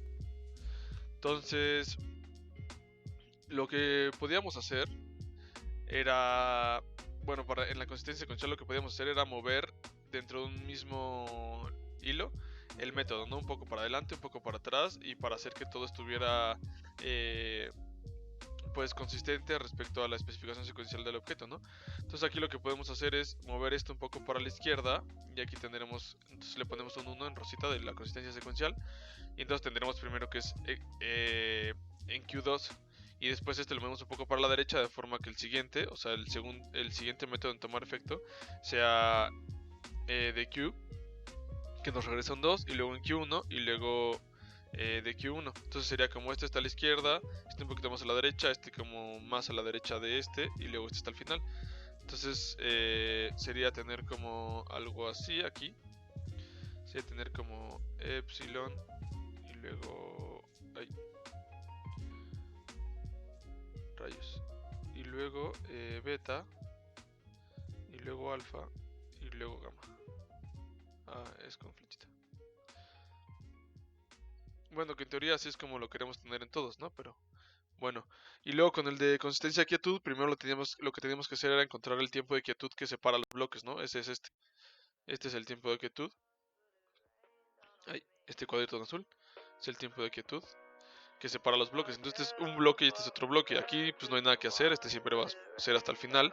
Entonces, lo que podíamos hacer era, bueno, en la consistencia secuencial lo que podíamos hacer era mover dentro de un mismo hilo el método, ¿no? Un poco para adelante, un poco para atrás y para hacer que todo estuviera pues consistente respecto a la especificación secuencial del objeto, ¿no? Entonces aquí lo que podemos hacer es mover esto un poco para la izquierda y aquí tendremos, entonces le ponemos un 1 en rosita de la consistencia secuencial y entonces tendremos primero que es en Q2 y después este lo movemos un poco para la derecha de forma que el siguiente, o sea el siguiente método en tomar efecto sea de Q, que nos regresa un 2 y luego en Q1 y luego de Q1. Entonces sería como este está a la izquierda, este un poquito más a la derecha, este como más a la derecha de este y luego este está al final. Entonces sería tener como algo así aquí. Sería tener como epsilon y luego... ay, rayos. Y luego beta y luego alfa y luego gamma. Ah, es con flechita. Bueno, que en teoría así es como lo queremos tener en todos, ¿no? Pero bueno, y luego con el de consistencia quietud, primero lo que teníamos que hacer era encontrar el tiempo de quietud que separa los bloques, ¿no? Ese es este. Este es el tiempo de quietud. Ay, este cuadrito en azul es el tiempo de quietud que separa los bloques. Entonces este es un bloque y este es otro bloque. Aquí pues no hay nada que hacer, este siempre va a ser hasta el final.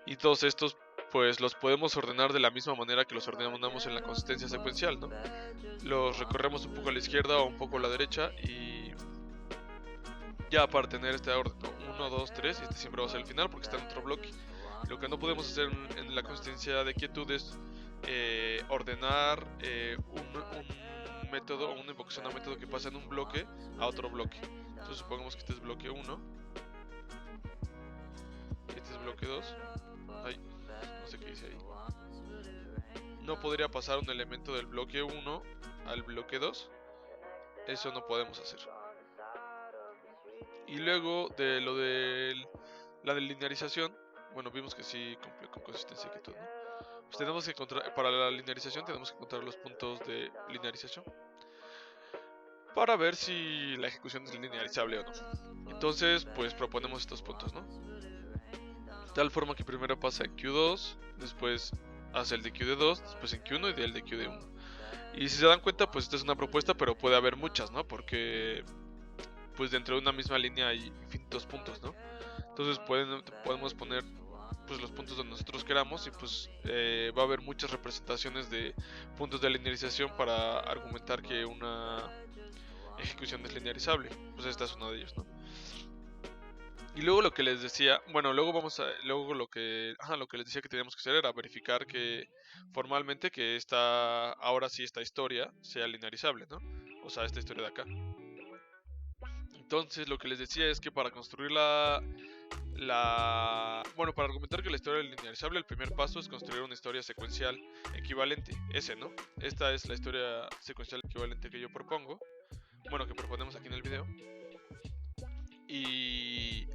Y todos estos pues los podemos ordenar de la misma manera que los ordenamos en la consistencia secuencial, ¿no? Los recorremos un poco a la izquierda o un poco a la derecha y ya para tener este orden, ¿no? 1, 2, 3 y este siempre va a ser el final porque está en otro bloque. Lo que no podemos hacer en la consistencia de quietud es ordenar un método o una invocación a método que pasa en un bloque a otro bloque. Entonces supongamos que este es bloque 1, este es bloque 2. Ay, no sé qué hice ahí. No podría pasar un elemento del bloque 1 al bloque 2. Eso no podemos hacer. Y luego de lo de la linearización, bueno, vimos que sí cumple con consistencia y quietud, ¿no? Pues tenemos que encontrar, para la linearización tenemos que encontrar los puntos de linearización para ver si la ejecución es linearizable o no. Entonces, pues proponemos estos puntos, ¿no? De tal forma que primero pasa en Q2, después hace el de Q de 2, después en Q1 y el de Q de 1. Y si se dan cuenta, pues esta es una propuesta, pero puede haber muchas, ¿no? Porque pues dentro de una misma línea hay infinitos puntos, ¿no? Entonces podemos poner pues los puntos donde nosotros queramos y pues va a haber muchas representaciones de puntos de linearización para argumentar que una ejecución es linearizable. Pues esta es una de ellos, ¿no? Y luego lo que les decía, bueno, luego lo que les decía que teníamos que hacer era verificar que formalmente que ahora sí esta historia sea linearizable, ¿no? O sea, esta historia de acá. Entonces lo que les decía es que para construir bueno, para argumentar que la historia es linearizable, el primer paso es construir una historia secuencial equivalente, ¿no? Esta es la historia secuencial equivalente que yo propongo, bueno, que proponemos aquí en el video. Y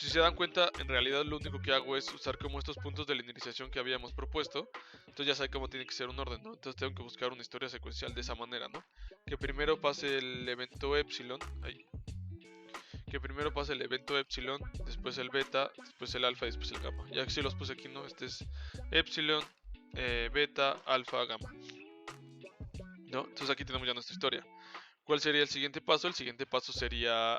Si se dan cuenta, en realidad lo único que hago es usar como estos puntos de linealización que habíamos propuesto. Entonces ya saben cómo tiene que ser un orden, ¿no? Entonces tengo que buscar una historia secuencial de esa manera, ¿no? Que primero pase el evento epsilon, que primero pase el evento epsilon, después el beta, después el alfa y después el gamma. Ya que si los puse aquí, ¿no? Este es epsilon, beta, alfa, gamma, ¿no? Entonces aquí tenemos ya nuestra historia. ¿Cuál sería el siguiente paso? El siguiente paso sería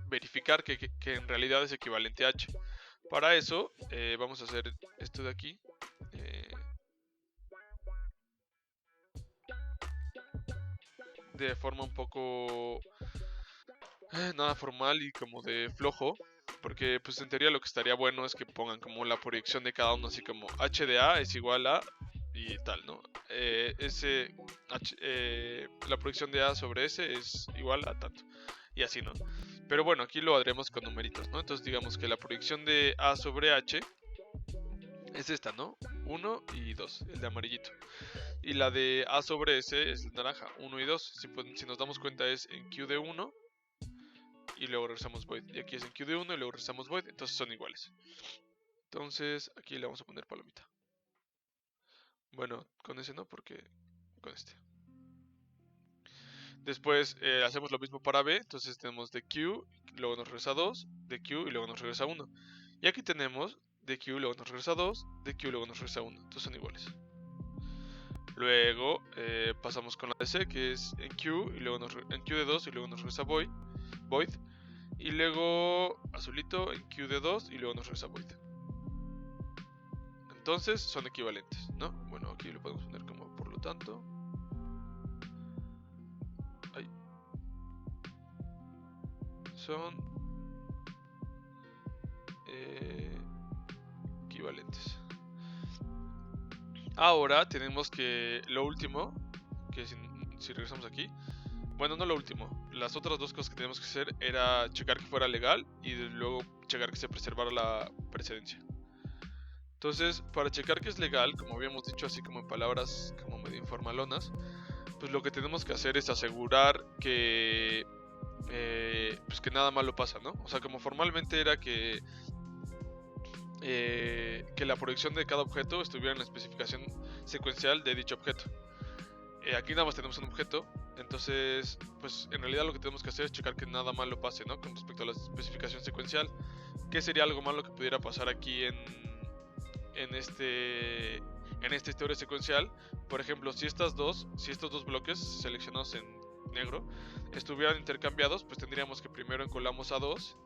verificar que en realidad es equivalente a h. Para eso vamos a hacer esto de aquí. De forma un poco nada formal y como de flojo. Porque pues en teoría lo que estaría bueno es que pongan como la proyección de cada uno, así como h de a es igual a y tal, ¿no? La proyección de a sobre s es igual a tanto. Y así, ¿no? Pero bueno, aquí lo haremos con numeritos, ¿no? Entonces digamos que la proyección de a sobre h es esta, ¿no? 1 y 2, el de amarillito. Y la de a sobre s es el naranja, 1 y 2. Si nos damos cuenta es en q de 1 y luego regresamos void. Y aquí es en q de 1 y luego regresamos void, entonces son iguales. Entonces aquí le vamos a poner palomita. Bueno, con ese no, porque con este. Después hacemos lo mismo para B, entonces tenemos de Q, luego nos regresa 2, de Q y luego nos regresa 1. Y aquí tenemos de Q, luego nos regresa 2, de Q, luego nos regresa 1, entonces son iguales. Luego pasamos con la de C, que es en Q, y luego en Q de 2 y luego nos regresa void. Y luego azulito en Q de 2 y luego nos regresa void. Entonces son equivalentes, ¿no? Bueno, aquí lo podemos poner como por lo tanto. Son equivalentes. Ahora tenemos que lo último, que si regresamos aquí, bueno, no lo último, las otras dos cosas que tenemos que hacer era checar que fuera legal y luego checar que se preservara la precedencia. Entonces, para checar que es legal, como habíamos dicho así como en palabras como medio informalonas, pues lo que tenemos que hacer es asegurar que pues que nada malo pasa, ¿no? O sea, como formalmente era que la proyección de cada objeto estuviera en la especificación secuencial de dicho objeto. Aquí nada más tenemos un objeto, entonces pues en realidad lo que tenemos que hacer es checar que nada malo pase, ¿no? Con respecto a la especificación secuencial. ¿Qué sería algo malo que pudiera pasar aquí en esta historia secuencial? Por ejemplo, si estos dos bloques seleccionados en negro estuvieran intercambiados, pues tendríamos que primero encolamos a 2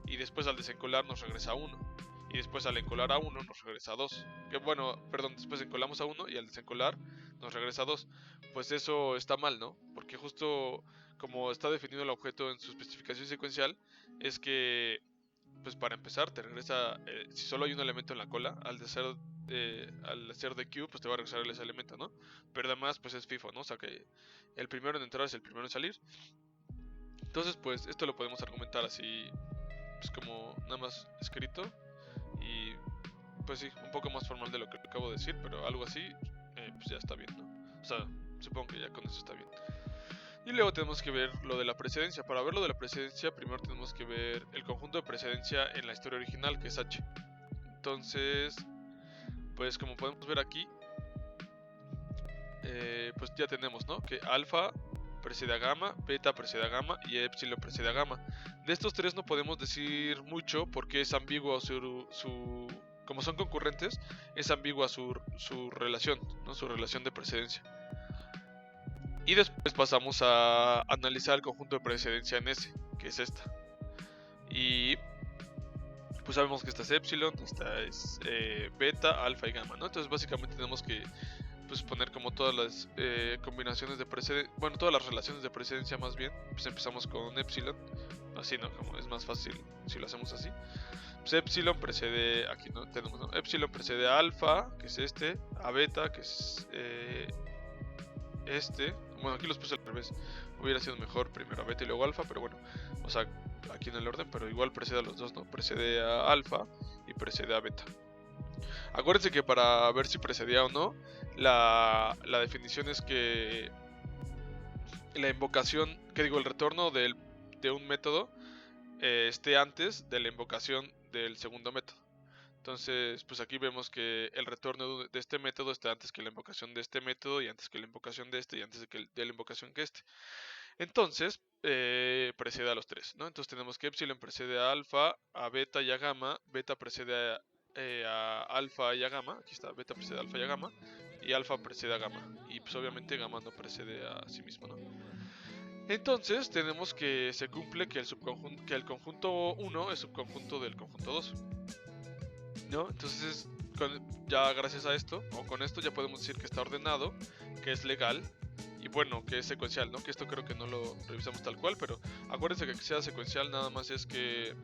y después al desencolar nos regresa a 1. Y después al encolar a 1 nos regresa a 2. Que bueno, perdón, después encolamos a 1 y al desencolar nos regresa a 2. Pues eso está mal, ¿no? Porque justo como está definido el objeto en su especificación secuencial, es que, pues para empezar, te regresa, si solo hay un elemento en la cola, al ser de Q, pues te va a regresar ese elemento, ¿no? Pero además, pues es FIFO, ¿no? O sea que el primero en entrar es el primero en salir. Entonces, pues esto lo podemos argumentar así, pues como nada más escrito. Y pues sí, un poco más formal de lo que acabo de decir, pero algo así, pues ya está bien, ¿no? O sea, supongo que ya con eso está bien. Y luego tenemos que ver lo de la precedencia. Para ver lo de la precedencia, primero tenemos que ver el conjunto de precedencia en la historia original, que es H. Entonces, pues como podemos ver aquí, pues ya tenemos, ¿no? Que alfa precede a gamma, beta precede a gamma y epsilon precede a gamma. De estos tres no podemos decir mucho porque es ambiguo como son concurrentes, es ambigua su relación, ¿no? Su relación de precedencia. Y después pasamos a analizar el conjunto de precedencia en S, que es esta. Y pues sabemos que esta es epsilon, esta es beta, alfa y gamma, ¿no? Entonces básicamente tenemos que pues poner como todas las combinaciones de precedencia, bueno, todas las relaciones de precedencia más bien. Pues empezamos con epsilon, así, ¿no? Como es más fácil si lo hacemos así. Pues epsilon precede, aquí no tenemos, ¿no? Epsilon precede a alfa, que es este, a beta, que es este. Bueno, aquí los puse al revés. Hubiera sido mejor primero a beta y luego alfa, pero bueno, o sea, aquí en el orden, pero igual precede a los dos, ¿no? Precede a alfa y precede a beta. Acuérdense que para ver si precedía o no, la definición es que la invocación, que digo, el retorno de un método esté antes de la invocación del segundo método. Entonces, pues aquí vemos que el retorno de este método está antes que la invocación de este método y antes que la invocación de este y antes de la invocación que este. Entonces, precede a los tres, ¿no? Entonces tenemos que epsilon precede a alfa, a beta y a gamma, beta precede a alfa y a gamma, aquí está, beta precede a alfa y a gamma, y alfa precede a gamma, y pues obviamente gamma no precede a sí mismo, ¿no? Entonces tenemos que se cumple que el conjunto 1 es subconjunto del conjunto 2, ¿no? Entonces, ya gracias a esto, o con esto, ya podemos decir que está ordenado, que es legal, y bueno, que es secuencial, ¿no? Que esto creo que no lo revisamos tal cual, pero acuérdense que sea secuencial nada más es que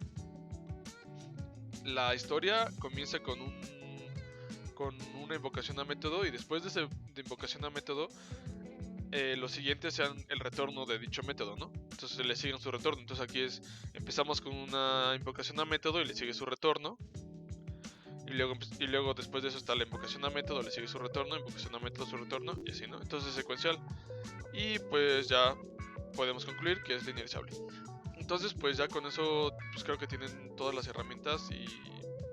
la historia comienza con una invocación a método, y después de invocación a método, los siguientes sean el retorno de dicho método, ¿no? Entonces le siguen su retorno. Entonces aquí empezamos con una invocación a método y le sigue su retorno. Y luego después de eso está la invocación a método, le sigue su retorno, invocación a método, su retorno, y así, ¿no? Entonces es secuencial. Y pues ya podemos concluir que es linearizable. Entonces pues ya con eso pues creo que tienen todas las herramientas y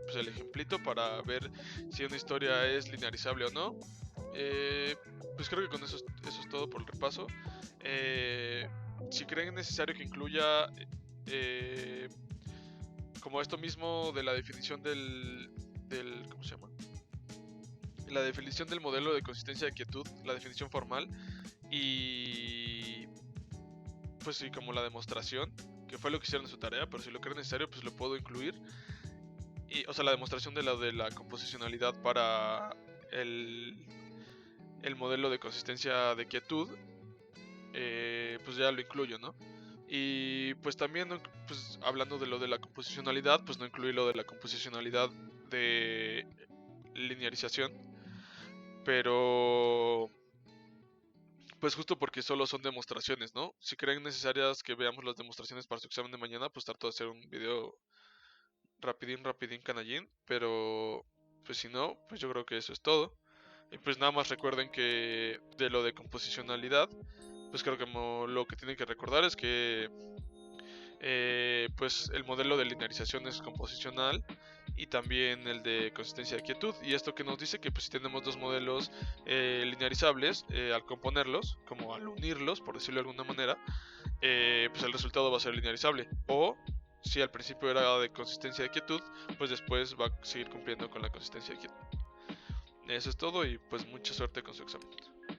pues el ejemplito para ver si una historia es linearizable o no. Pues creo que con eso es todo por el repaso. Si creen necesario que incluya como esto mismo de la definición del ¿cómo se llama? La definición del modelo de consistencia de quietud, la definición formal, y pues sí, como la demostración, que fue lo que hicieron en su tarea, pero si lo creen necesario, pues lo puedo incluir. Y, o sea, la demostración de la composicionalidad para el modelo de consistencia de quietud, pues ya lo incluyo, ¿no? Y pues también, pues hablando de lo de la composicionalidad, pues no incluí lo de la composicionalidad de linearización, pero pues justo porque solo son demostraciones, ¿no? Si creen necesarias que veamos las demostraciones para su examen de mañana, pues trato de hacer un video rapidín, canallín, pero pues si no, pues yo creo que eso es todo. Y pues nada más recuerden que de lo de composicionalidad, pues creo que lo que tienen que recordar es que pues el modelo de linearización es composicional y también el de consistencia de quietud, y esto que nos dice que pues si tenemos dos modelos linearizables, al componerlos, como al unirlos por decirlo de alguna manera, pues el resultado va a ser linearizable, o si al principio era de consistencia de quietud, pues después va a seguir cumpliendo con la consistencia de quietud. Eso es todo y pues mucha suerte con su examen.